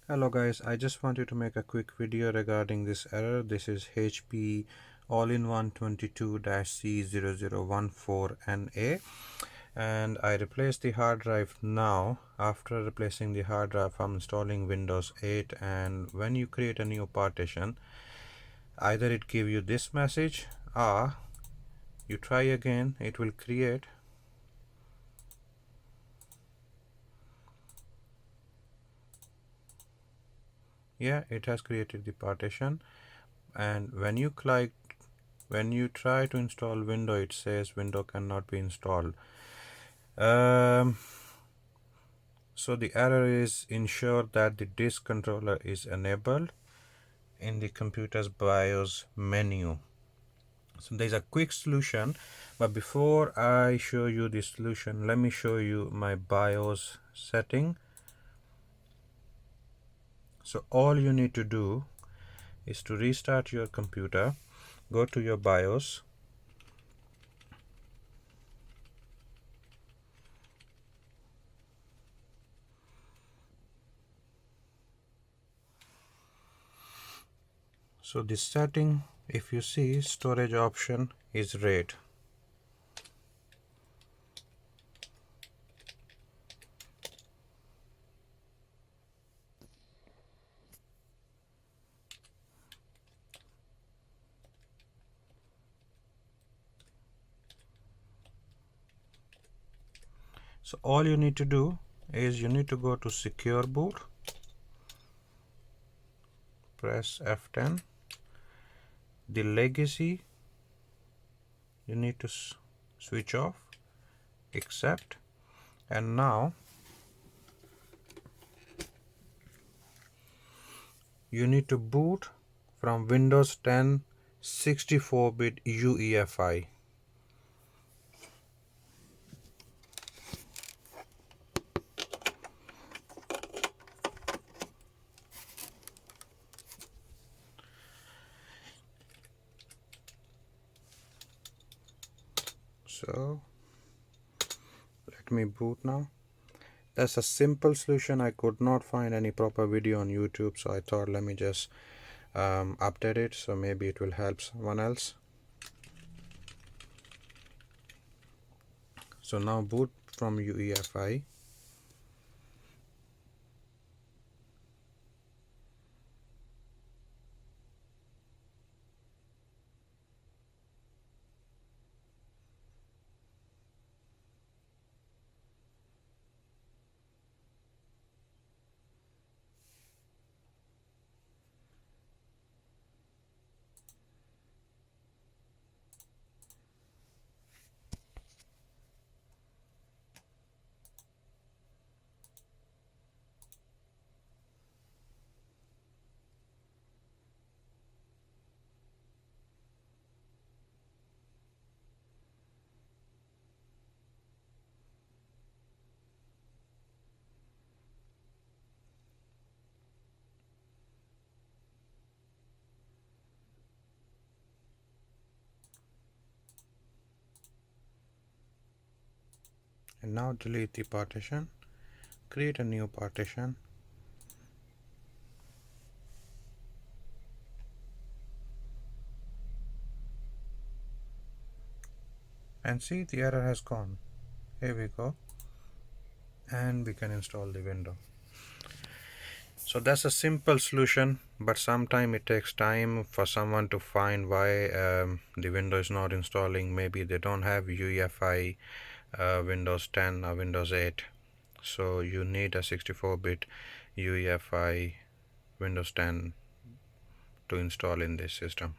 Hello guys, I just wanted to make a quick video regarding this error. This is HP all-in-one 22-C0014NA, and I replaced the hard drive now. After replacing the hard drive, I'm installing Windows 8, and when you create a new partition, either it give you this message or you try again, it will create. Yeah, it has created the partition, and when you try to install window, it says window cannot be installed. So the error is ensure that the disk controller is enabled in the computer's BIOS menu. So there's a quick solution, but before I show you the solution, let me show you my BIOS setting. So all you need to do is to restart your computer, go to your BIOS, so this setting, if you see, storage option is red. So all you need to do is you need to go to secure boot, press F10, the legacy you need to switch off, accept, and now you need to boot from Windows 10 64-bit Uefi. So let me boot now. That's a simple solution. I could not find any proper video on YouTube, so I thought let me just update it, so maybe it will help someone else. So now boot from Uefi. And now delete the partition, create a new partition, and see, the error has gone. Here we go, and we can install the window. So that's a simple solution, but sometimes it takes time for someone to find why the window is not installing. Maybe they don't have Uefi Windows 10 or Windows 8, so you need a 64-bit Uefi Windows 10 to install in this system.